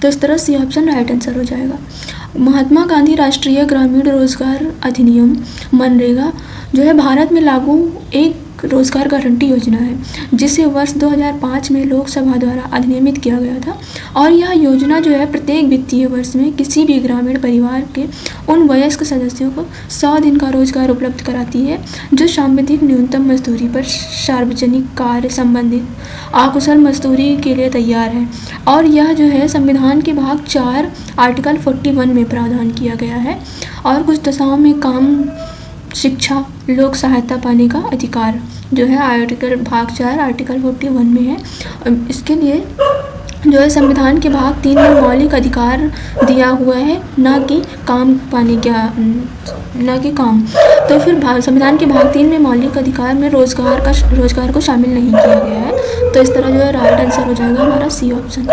तो इस तरह सी ऑप्शन राइट आंसर हो जाएगा। महात्मा गांधी राष्ट्रीय ग्रामीण रोजगार अधिनियम मनरेगा जो है भारत में लागू एक रोजगार गारंटी योजना है, जिसे वर्ष 2005 में लोकसभा द्वारा अधिनियमित किया गया था। और यह योजना जो है प्रत्येक वित्तीय वर्ष में किसी भी ग्रामीण परिवार के उन वयस्क सदस्यों को 100 दिन का रोजगार उपलब्ध कराती है जो सांविधिक न्यूनतम मजदूरी पर सार्वजनिक कार्य संबंधित अकुशल मजदूरी के लिए तैयार है। और यह जो है संविधान के भाग 4 आर्टिकल 41 में प्रावधान किया गया है। और कुछ दशाओं में काम, शिक्षा, लोक सहायता पाने का अधिकार जो है आर्टिकल भाग 4 आर्टिकल 41 में है। इसके लिए जो है संविधान के भाग 3 में मौलिक अधिकार दिया हुआ है, ना कि काम पाने का, ना कि काम। तो फिर संविधान के भाग 3 में मौलिक अधिकार में रोजगार को शामिल नहीं किया गया है, तो इस तरह जो है राइट आंसर हो जाएगा हमारा सी ऑप्शन।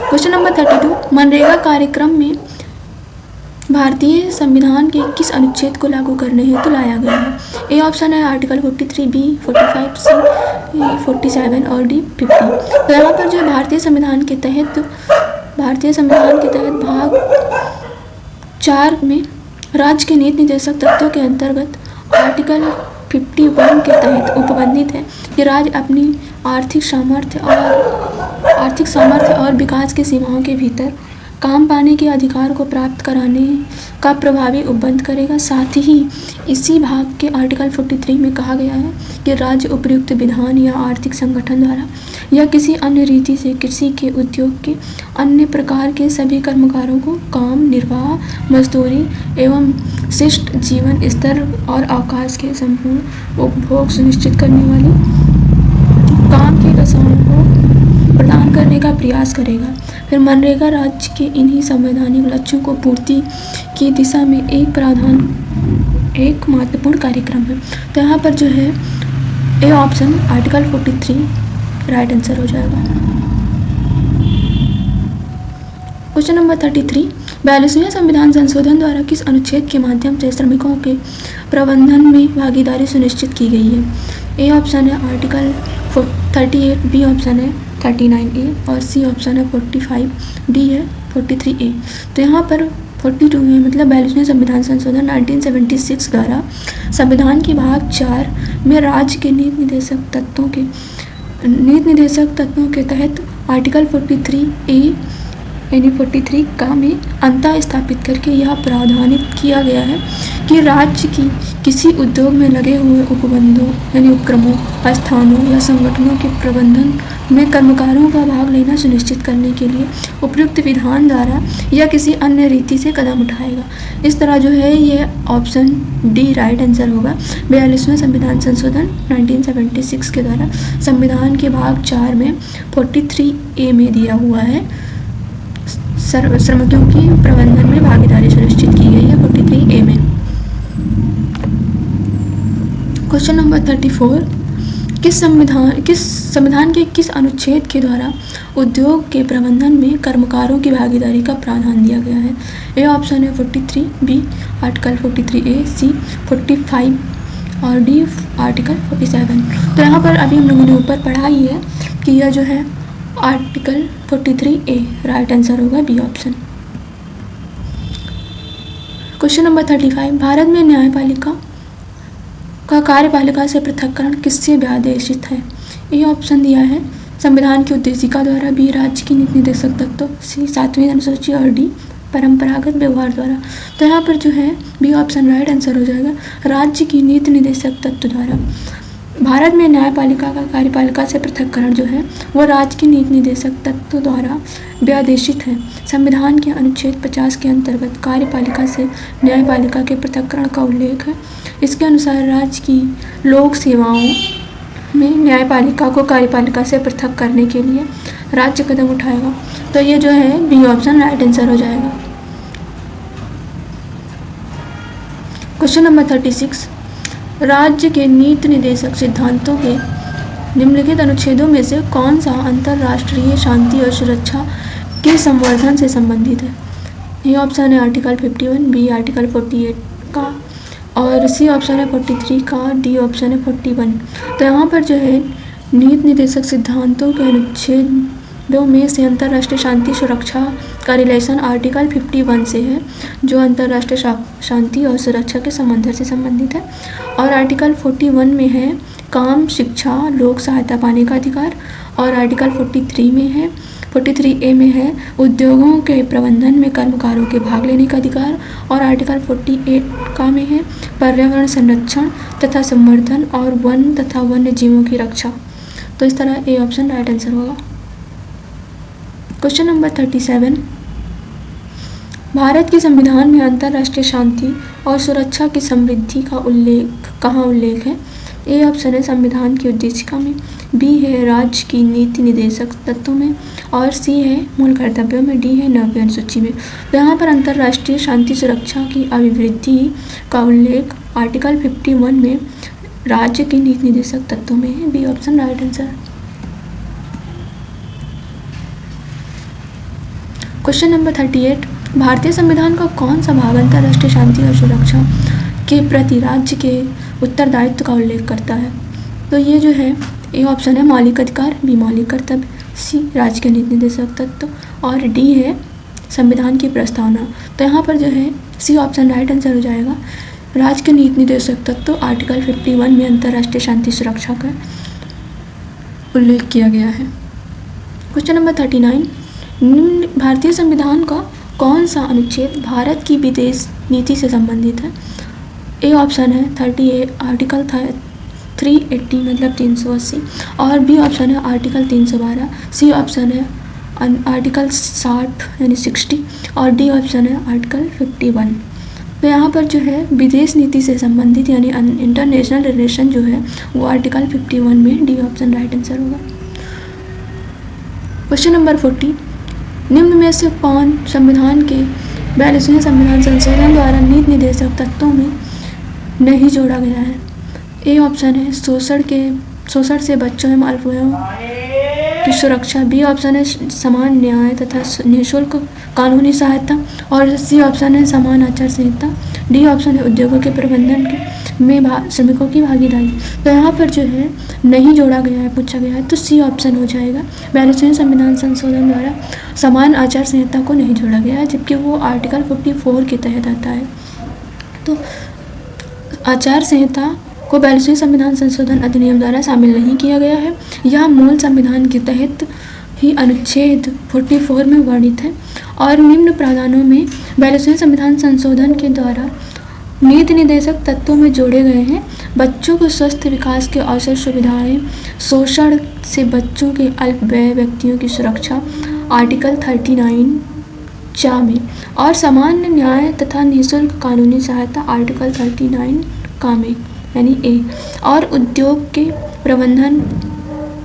क्वेश्चन नंबर 32, मनरेगा कार्यक्रम में भारतीय संविधान के किस अनुच्छेद को लागू करने हेतु लाया गया है। ए ऑप्शन है आर्टिकल 43B, 45C, 47 और डी 50। तो यहाँ पर जो भारतीय संविधान के तहत भाग 4 में राज्य के नीति निर्देशक तत्वों के अंतर्गत आर्टिकल 51 के तहत उपबंधित है कि राज्य अपनी आर्थिक सामर्थ्य और विकास की सीमाओं के भीतर काम पाने के अधिकार को प्राप्त कराने का प्रभावी उपबंध करेगा। साथ ही इसी भाग के आर्टिकल 43 में कहा गया है कि राज्य उपयुक्त विधान या आर्थिक संगठन द्वारा या किसी अन्य रीति से कृषि के उद्योग के अन्य प्रकार के सभी कर्मकारों को काम, निर्वाह, मजदूरी एवं शिष्ट जीवन स्तर और अवकाश के संपूर्ण उपभोग सुनिश्चित करने वाली काम की दशाओं को प्रदान करने का प्रयास करेगा। फिर मनरेगा राज्य के इन्हीं संवैधानिक लक्ष्यों को पूर्ति की दिशा में एक महत्वपूर्ण कार्यक्रम है। तो यहाँ पर जो है A option article 43 right answer हो जाएगा। क्वेश्चन नंबर 33, 42वें संविधान संशोधन द्वारा किस अनुच्छेद के माध्यम से श्रमिकों के प्रबंधन में भागीदारी सुनिश्चित की गई है। ए ऑप्शन है आर्टिकल 38, बी ऑप्शन है 39A और सी ऑप्शन है 45, डी है 43A। तो यहाँ पर 42 में मतलब 42वें संविधान संशोधन 1976 द्वारा संविधान के भाग 4 में राज्य के नीति निर्देशक तत्वों के तहत आर्टिकल 43A यानी 43 का में अंतर स्थापित करके यह प्रावधानित किया गया है कि राज्य की किसी उद्योग में लगे हुए उपबंधों यानी उपक्रमों, स्थानों या संगठनों के प्रबंधन में कर्मकारों का भाग लेना सुनिश्चित करने के लिए उपयुक्त विधान द्वारा या किसी अन्य रीति से कदम उठाएगा। इस तरह जो है ये ऑप्शन डी राइट आंसर होगा। 42वें संविधान संशोधन 1976 के द्वारा संविधान के भाग 4 में 43A में दिया हुआ है श्रमिकों की प्रबंधन में भागीदारी सुनिश्चित की गई है 43A में। क्वेश्चन नंबर 34, किस संविधान के किस अनुच्छेद के द्वारा उद्योग के प्रबंधन में कर्मकारों की भागीदारी का प्रावधान दिया गया है? ए ऑप्शन है 43, बी आर्टिकल 43A, सी 45 और डी आर्टिकल 47। तो यहाँ पर अभी हम लोगों ने ऊपर पढ़ा ही है कि यह जो है आर्टिकल 43A राइट आंसर होगा, बी ऑप्शन। क्वेश्चन नंबर 35, भारत में न्यायपालिका का कार्यपालिका से पृथक्करण किससे व्यादेशित है? ये ऑप्शन दिया है संविधान की उद्देशिका द्वारा, बी राज्य की नीति निर्देशक तत्व, सी 7वीं अनुसूची और डी परंपरागत व्यवहार द्वारा। तो यहाँ पर जो है बी ऑप्शन राइट आंसर हो जाएगा, राज्य की नीति निर्देशक तत्व द्वारा। भारत में न्यायपालिका का कार्यपालिका से पृथक्करण जो है वो राज्य की नीति निर्देशक तत्व द्वारा व्यादेशित है। संविधान के अनुच्छेद 50 के अंतर्गत कार्यपालिका से न्यायपालिका के पृथक्करण का उल्लेख है। इसके अनुसार राज्य की लोक सेवाओं में न्यायपालिका को कार्यपालिका से पृथक करने के लिए राज्य कदम उठाएगा। तो ये जो है बी ऑप्शन राइट आंसर हो जाएगा। क्वेश्चन नंबर 36, राज्य के नीति निर्देशक सिद्धांतों के निम्नलिखित अनुच्छेदों में से कौन सा अंतर्राष्ट्रीय शांति और सुरक्षा के संवर्धन से संबंधित है? ये ऑप्शन है आर्टिकल 51, बी आर्टिकल 48 का और सी ऑप्शन है 43 का, डी ऑप्शन है 41। तो यहाँ पर जो है नीति निर्देशक सिद्धांतों के अनुच्छेदों में से अंतर्राष्ट्रीय शांति सुरक्षा का रिलेशन आर्टिकल 51 से है, जो अंतर्राष्ट्रीय शांति और सुरक्षा के संबंध से संबंधित है। और आर्टिकल 41 में है काम, शिक्षा, लोक सहायता पाने का अधिकार। और आर्टिकल 43A में है उद्योगों के प्रबंधन में कर्मकारों के भाग लेने का अधिकार। और आर्टिकल 48 का में है पर्यावरण संरक्षण तथा संवर्धन और वन तथा वन्य जीवों की रक्षा। तो इस तरह ए ऑप्शन राइट आंसर होगा। क्वेश्चन नंबर 37, भारत के संविधान में अंतर्राष्ट्रीय शांति और सुरक्षा की समृद्धि का उल्लेख है? ए ऑप्शन है संविधान की उद्देशिका में, बी है राज्य की नीति निर्देशक तत्वों में और सी है मूल कर्तव्यों में, डी है 9वीं अनुसूची में। तो यहाँ पर अंतर्राष्ट्रीय शांति सुरक्षा की अभिवृद्धि का उल्लेख आर्टिकल 51 में राज्य की नीति निर्देशक तत्वों में है, B option right answer. Question number 38, भारतीय संविधान का कौन सा भाग अंतर्राष्ट्रीय शांति और सुरक्षा के प्रति राज्य के उत्तरदायित्व का उल्लेख करता है? तो ये जो है ए ऑप्शन है मौलिक अधिकार, बी मौलिक कर्तव्य, सी राज्य के नीति निर्देशक तत्व और डी है संविधान की प्रस्तावना। तो यहाँ पर जो है सी ऑप्शन राइट आंसर हो जाएगा, राज्य के नीति निर्देशक तत्व आर्टिकल 51 में अंतर्राष्ट्रीय शांति सुरक्षा का उल्लेख किया गया है। क्वेश्चन नंबर 39, भारतीय संविधान का कौन सा अनुच्छेद भारत की विदेश नीति से संबंधित है? ए ऑप्शन है 38 आर्टिकल 380 मतलब 380 और बी ऑप्शन है आर्टिकल 312, सी ऑप्शन है आर्टिकल 60 यानी 60 और डी ऑप्शन है आर्टिकल 51। तो यहाँ पर जो है विदेश नीति से संबंधित यानी इंटरनेशनल रिलेशन जो है वो आर्टिकल 51 में, डी ऑप्शन राइट आंसर होगा। क्वेश्चन नंबर 40, निम्न में से कौन संविधान के 42वें संविधान संशोधन द्वारा नीति निर्देशक तत्वों में नहीं जोड़ा गया है? ए ऑप्शन है शोषण से बच्चों एवं अल्पसंख्यकों की सुरक्षा, बी ऑप्शन है समान न्याय तथा निःशुल्क कानूनी सहायता और सी ऑप्शन है समान आचार संहिता, डी ऑप्शन है उद्योगों के प्रबंधन में श्रमिकों की भागीदारी। तो यहाँ पर जो है नहीं जोड़ा गया है, पूछा गया है, तो सी ऑप्शन हो जाएगा। 42वें संविधान संशोधन द्वारा समान आचार संहिता को नहीं जोड़ा गया है, जबकि वो आर्टिकल 44 के तहत आता है। तो आचार संहिता को 42वें संविधान संशोधन अधिनियम द्वारा शामिल नहीं किया गया है। यह मूल संविधान के तहत ही अनुच्छेद 44 में वर्णित है और निम्न प्रावधानों में 42वें संविधान संशोधन के द्वारा नीति निर्देशक तत्वों में जोड़े गए हैं। बच्चों को स्वस्थ विकास के अवसर, सुविधाएं, शोषण से बच्चों के अल्प व्यय व्यक्तियों की सुरक्षा आर्टिकल 39 चा में, और सामान्य न्याय तथा निःशुल्क कानूनी सहायता आर्टिकल 39 का में यानी ए, और उद्योग के प्रबंधन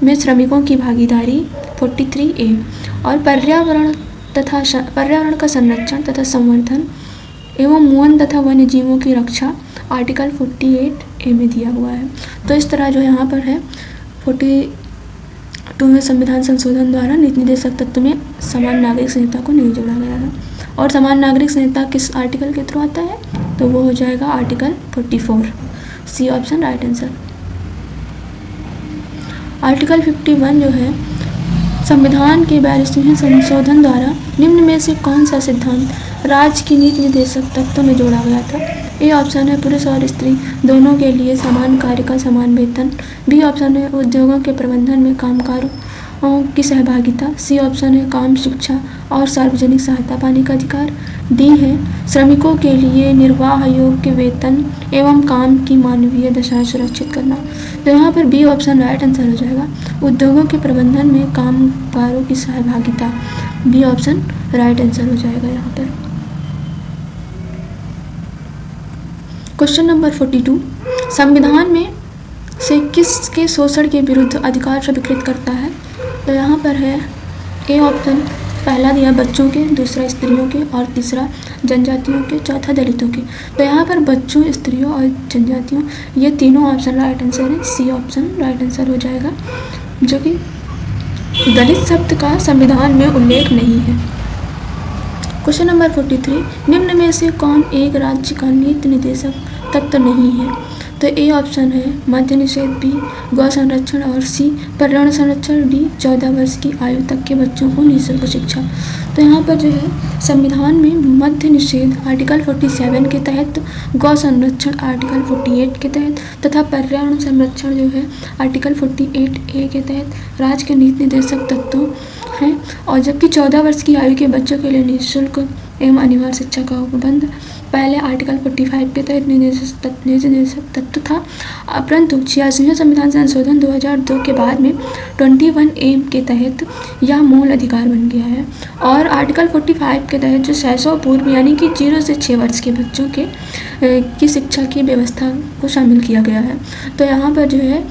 में श्रमिकों की भागीदारी 43 ए, और पर्यावरण का संरक्षण तथा संवर्धन एवं वन तथा वन्य जीवों की रक्षा आर्टिकल 48 ए में दिया हुआ है। तो इस तरह जो यहाँ पर है 42 में संविधान संशोधन द्वारा नीति निर्देशक तत्व में समान नागरिक संहिता को नहीं जोड़ा गया है। और समान नागरिक संहिता किस आर्टिकल के थ्रू आता है, तो वो हो जाएगा article 44, C option right answer. Article 51 जो है संविधान के 42वें संशोधन द्वारा निम्न में से कौन सा सिद्धांत राज्य की नीति निर्देशक तत्व में जोड़ा गया था। ए ऑप्शन है पुरुष और स्त्री दोनों के लिए समान कार्य का समान वेतन। बी ऑप्शन है उद्योगों के प्रबंधन में कामगारों की सहभागिता। सी ऑप्शन है काम, शिक्षा और सार्वजनिक सहायता पाने का अधिकार। डी है श्रमिकों के लिए निर्वाह योग्य वेतन एवं काम की मानवीय दशाएं सुरक्षित करना। तो यहाँ पर बी ऑप्शन राइट आंसर हो जाएगा, उद्योगों के प्रबंधन में कामगारों की सहभागिता। बी ऑप्शन राइट आंसर हो जाएगा यहाँ पर। क्वेश्चन नंबर 42, संविधान में से किसके शोषण के विरुद्ध अधिकार स्वीकृत करता है। तो यहाँ पर है ए ऑप्शन, पहला दिया बच्चों के, दूसरा स्त्रियों के और तीसरा जनजातियों के, चौथा दलितों के। तो यहाँ पर बच्चों, स्त्रियों और जनजातियों ये तीनों ऑप्शन राइट आंसर है, सी ऑप्शन राइट आंसर हो जाएगा, जो कि दलित शब्द का संविधान में उल्लेख नहीं है। क्वेश्चन नंबर 43, निम्न में से कौन एक राज्य का नीति निर्देशक तत्व नहीं है। तो ए ऑप्शन है मद्य निषेध, बी गौ संरक्षण और सी पर्यावरण संरक्षण, डी 14 वर्ष की आयु तक के बच्चों को निःशुल्क शिक्षा। तो यहाँ पर जो है संविधान में मद्य निषेध आर्टिकल 47 के तहत, गौ संरक्षण आर्टिकल 48 के तहत तथा पर्यावरण संरक्षण जो है आर्टिकल 48 ए के तहत राज्य के नीति निर्देशक तत्व हैं। और जबकि 14 वर्ष की आयु के बच्चों के लिए निःशुल्क एवं अनिवार्य शिक्षा का उपबंध पहले आर्टिकल 45 के तहत निर्देशक तत्व था, परंतु 86वें संविधान संशोधन 2002 के बाद में 21 ए के तहत यह मूल अधिकार बन गया है। और आर्टिकल 45 के तहत जो शैशव पूर्व यानी कि 0 से 6 वर्ष के बच्चों के की शिक्षा की व्यवस्था को शामिल किया गया है। तो यहाँ पर जो है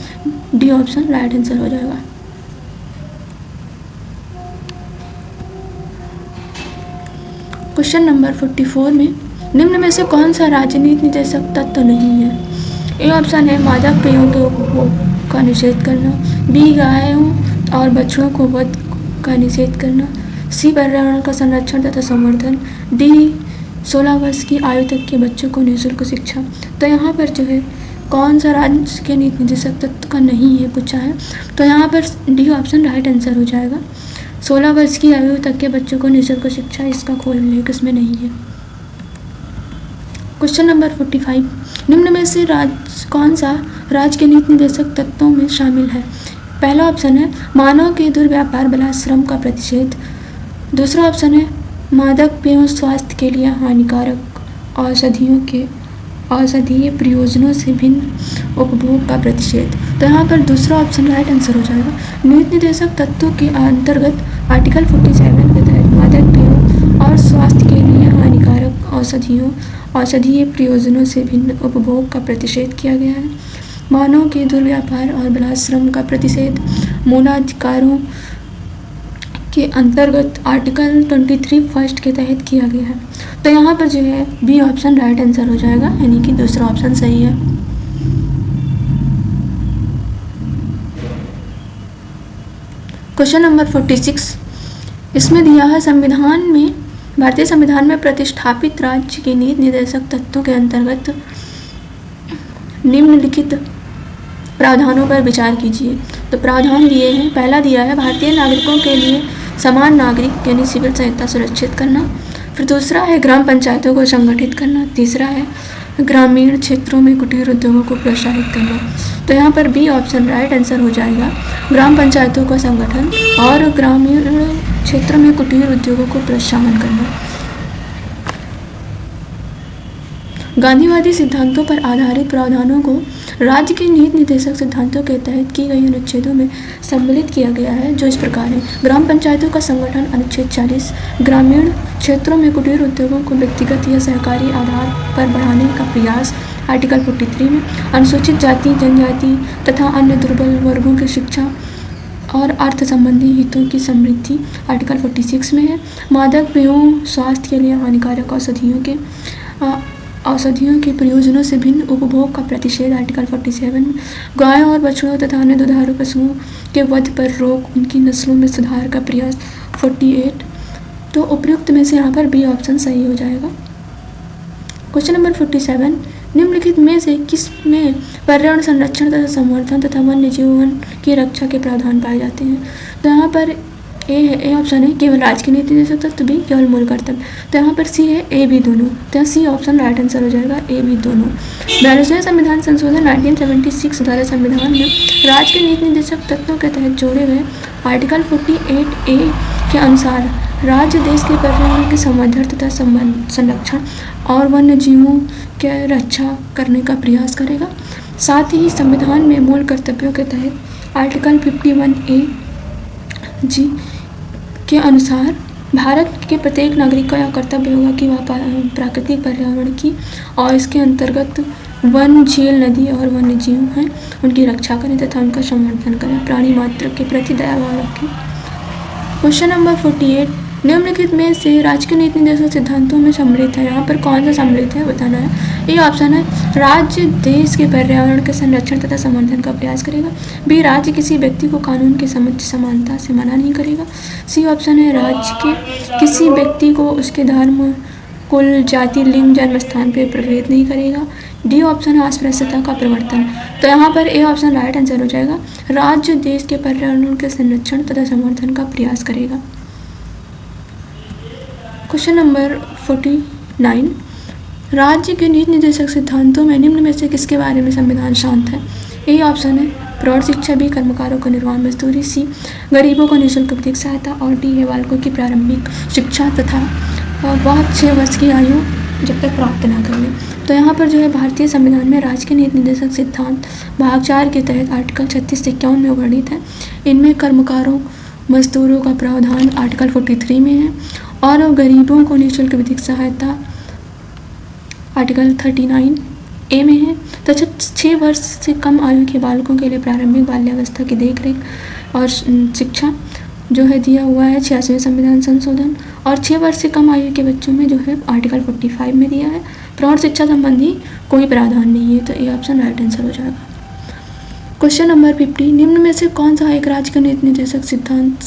डी ऑप्शन राइट आंसर हो जाएगा। क्वेश्चन नंबर 44 में निम्न में से कौन सा राजनीति निर्देशक तत्व नहीं है। ए ऑप्शन है मादक पेयों के उपभोग का निषेध करना, बी गायों और बछड़ों को वध का निषेध करना, सी पर्यावरण का संरक्षण तथा संवर्धन, डी 16 वर्ष की आयु तक के बच्चों को निःशुल्क शिक्षा। तो यहाँ पर जो है कौन सा राज्य के नीति निर्देशक तत्व का नहीं है पूछा है, तो यहाँ पर डी ऑप्शन राइट आंसर हो जाएगा। 16 वर्ष की आयु तक के बच्चों को निःशुल्क शिक्षा, इसका कोई उल्लेख इसमें नहीं है। क्वेश्चन नंबर 45, निम्न में से कौन सा राज्य के नीति निर्देशक तत्वों में शामिल है। पहला ऑप्शन है मानव के दुर्व्यापार बलात्श्रम का प्रतिषेध, दूसरा ऑप्शन है मादक पेयों स्वास्थ्य के लिए हानिकारक औषधीय प्रयोजनों से भिन्न उपभोग का प्रतिषेध। तो यहाँ पर दूसरा ऑप्शन राइट आंसर हो जाएगा। नीति निर्देशक तत्वों के अंतर्गत आर्टिकल 47 के तहत मादक पेयों और स्वास्थ्य के लिए हानिकारक औषधीय प्रयोजनों से भिन्न उपभोग का प्रतिषेध किया गया है। मानव के दुर्व्यापार और बलात्श्रम का प्रतिषेध मूलाधिकारों के अंतर्गत आर्टिकल 23 फर्स्ट के तहत किया गया है। तो यहाँ पर जो है बी ऑप्शन राइट आंसर हो जाएगा, यानी कि दूसरा ऑप्शन सही है। क्वेश्चन नंबर 46, इसमें दिया है भारतीय संविधान में प्रतिष्ठापित राज्य के नीति निर्देशक तत्वों के अंतर्गत निम्नलिखित प्रावधानों पर विचार कीजिए। तो प्रावधान दिए हैं, पहला दिया है भारतीय नागरिकों के लिए समान नागरिक यानी सिविल सहायता सुरक्षित करना, फिर दूसरा है ग्राम पंचायतों को संगठित करना, तीसरा है ग्रामीण क्षेत्रों में कुटीर उद्योगों को प्रोत्साहित करना। तो यहाँ पर बी ऑप्शन राइट आंसर हो जाएगा, ग्राम पंचायतों का संगठन और ग्रामीण क्षेत्रों में कुटीर उद्योगों को प्रोत्साहन करना। गांधीवादी सिद्धांतों पर आधारित प्रावधानों को राज्य के नीति निर्देशक सिद्धांतों के तहत की गई अनुच्छेदों में सम्मिलित किया गया है, जो इस प्रकार है। ग्राम पंचायतों का संगठन अनुच्छेद 40, ग्रामीण क्षेत्रों में कुटीर उद्योगों को व्यक्तिगत या सहकारी आधार पर बढ़ाने का प्रयास आर्टिकल 43 में, अनुसूचित जाति जनजाति तथा अन्य दुर्बल वर्गों की शिक्षा और अर्थ संबंधी हितों की समृद्धि आर्टिकल 46 में है। मादक पेयों, स्वास्थ्य के लिए हानिकारक औषधियों के प्रयोजनों से भिन्न उपभोग का प्रतिषेध आर्टिकल 47 में, गायों और बछड़ों तथा अन्य दुधारू पशुओं के वध पर रोक, उनकी नस्लों में सुधार का प्रयास 48। तो उपयुक्त में से यहाँ पर बी ऑप्शन सही हो जाएगा। क्वेश्चन नंबर 47, निम्नलिखित में से किस में पर्यावरण संरक्षण तथा संवर्धन तथा वन्य जीवन की रक्षा के प्रावधान पाए जाते हैं? तो यहाँ पर ए ऑप्शन है केवल राज्य के नीति निर्देशक तत्व, बी केवल मूल कर्तव्य। तो यहाँ पर सी है ए बी दोनों, तो सी ऑप्शन राइट आंसर हो जाएगा, ए बी दोनों। 42वें संविधान संशोधन 1976 द्वारा संविधान में राज्य के नीति निर्देशक तत्वों के तहत जोड़े गए आर्टिकल 48A के अनुसार राज्य देश के पर्यावरण के संवर्धन तथा संरक्षण और वन्य जीवों की रक्षा करने का प्रयास करेगा। साथ ही संविधान में मूल कर्तव्यों के तहत आर्टिकल 51A जी के अनुसार भारत के प्रत्येक नागरिक का यह कर्तव्य होगा कि वह प्राकृतिक पर्यावरण की और इसके अंतर्गत वन, झील, नदी और वन्य जीव हैं उनकी रक्षा करें तथा उनका संवर्धन करें, प्राणी मात्र के प्रति दया भाव रखें। क्वेश्चन नंबर 48, निम्नलिखित में से राज्य के नीति निर्देशक सिद्धांतों में सम्मिलित है, यहाँ पर कौन सा सम्मिलित है बताना है। ए ऑप्शन है राज्य देश के पर्यावरण के संरक्षण तथा संवर्धन का प्रयास करेगा। बी राज्य किसी व्यक्ति को कानून के समक्ष समानता से मना नहीं करेगा। सी ऑप्शन है राज्य के किसी व्यक्ति को उसके धर्म, कुल, जाति, लिंग, जन्म स्थान पर प्रभेद नहीं करेगा। डी ऑप्शन है अस्पृश्यता का प्रवर्तन। तो यहाँ पर ए ऑप्शन राइट आंसर हो जाएगा, राज्य देश के पर्यावरण के संरक्षण तथा संवर्धन का प्रयास करेगा। क्वेश्चन नंबर 49, राज्य के नीति निर्देशक सिद्धांतों में निम्न में से किसके बारे में संविधान शांत है? ए ऑप्शन है प्रौढ़ शिक्षा, बी कर्मकारों को निर्वाह मजदूरी, सी गरीबों को निःशुल्क विधिक सहायता और डी है बालकों की प्रारंभिक शिक्षा तथा वह 6 वर्ष की आयु जब तक प्राप्त न कर ले। तो यहाँ पर जो है भारतीय संविधान में राज्य के नीति निर्देशक सिद्धांत भाग 4 के तहत आर्टिकल 36 से 51 में वर्णित है। इनमें कर्मकारों, मजदूरों का प्रावधान आर्टिकल 43 में है और गरीबों को निःशुल्क विधिक सहायता आर्टिकल 39A में है तथा 6 वर्ष से कम आयु के बालकों के लिए प्रारंभिक बाल्यावस्था की देखरेख और शिक्षा जो है दिया हुआ है 86वें संविधान संशोधन, और 6 वर्ष से कम आयु के बच्चों में जो है आर्टिकल 45 में दिया है। प्रौढ़ शिक्षा संबंधी कोई प्रावधान नहीं है, तो ये ऑप्शन राइट आंसर हो जाएगा। क्वेश्चन नंबर 50, निम्न में से कौन सा एक राज्य का नीति निर्देशक सिद्धांत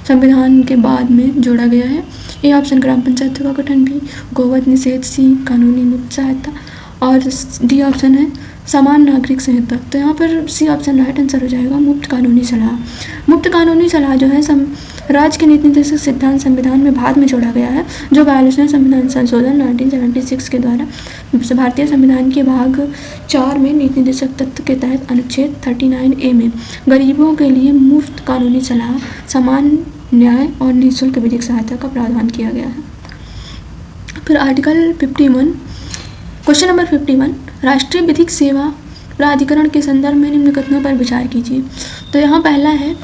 संविधान के बाद में जोड़ा गया है? ए ऑप्शन ग्राम पंचायतों का गठन, बी गोवध निषेध, सी कानूनी मुक्त सहायता और डी ऑप्शन है समान नागरिक संहिता। तो यहाँ पर सी ऑप्शन राइट आंसर हो जाएगा, मुफ्त कानूनी सलाह। मुफ्त कानूनी सलाह जो है राज्य के नीति निर्देशक सिद्धांत संविधान में बाद में जोड़ा गया है, जो 42वें संविधान संशोधन 1976 के द्वारा भारतीय संविधान के भाग 4 में नीति निर्देशक तत्व के तहत अनुच्छेद 39A में गरीबों के लिए मुफ्त कानूनी सलाह, समान न्याय और निःशुल्क विधिक सहायता का प्रावधान किया गया है। फिर आर्टिकल 51, क्वेश्चन नंबर 51, राष्ट्रीय विधिक सेवा प्राधिकरण के संदर्भ में निम्न कथनों पर विचार कीजिए। तो यहाँ पहला है,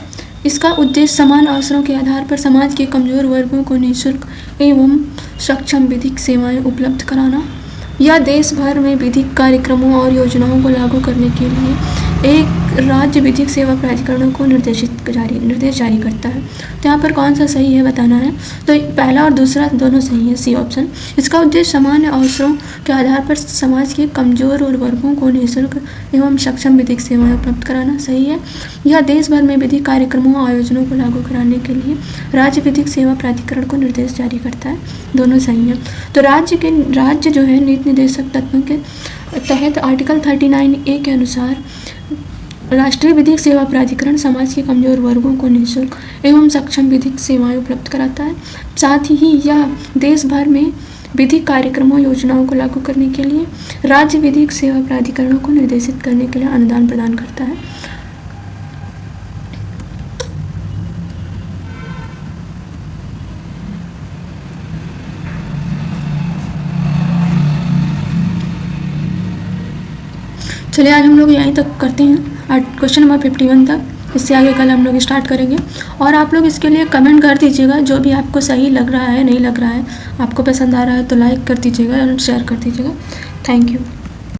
इसका उद्देश्य समान अवसरों के आधार पर समाज के कमजोर वर्गों को निःशुल्क एवं सक्षम विधिक सेवाएं उपलब्ध कराना, या देश भर में विधिक कार्यक्रमों और योजनाओं को लागू करने के लिए एक राज्य विधिक सेवा प्राधिकरणों को निर्देश जारी करता है। तो यहाँ पर कौन सा सही है बताना है। तो पहला और दूसरा दोनों सही है, सी ऑप्शन। इसका उद्देश्य सामान्य अवसरों के आधार पर समाज के कमजोर और वर्गों को निःशुल्क एवं सक्षम विधिक सेवाएं उपलब्ध कराना, सही है। यह देश भर में विधिक कार्यक्रमों और आयोजनों को लागू कराने के लिए राज्य विधिक सेवा प्राधिकरण को निर्देश जारी करता है, दोनों सही है। तो राज्य जो है नीति निर्देशक तत्वों के तहत आर्टिकल 39A के अनुसार राष्ट्रीय विधिक सेवा प्राधिकरण समाज के कमजोर वर्गों को निःशुल्क एवं सक्षम विधिक सेवाएं उपलब्ध कराता है। साथ ही यह देश भर में विधिक कार्यक्रमों योजनाओं को लागू करने के लिए राज्य विधिक सेवा प्राधिकरणों को निर्देशित करने के लिए अनुदान प्रदान करता है। चलिए आज हम लोग यहीं तक करते हैं, क्वेश्चन नंबर 51 तक। इससे आगे कल हम लोग स्टार्ट करेंगे। और आप लोग इसके लिए कमेंट कर दीजिएगा, जो भी आपको सही लग रहा है, नहीं लग रहा है, आपको पसंद आ रहा है तो लाइक कर दीजिएगा और शेयर कर दीजिएगा। Thank you.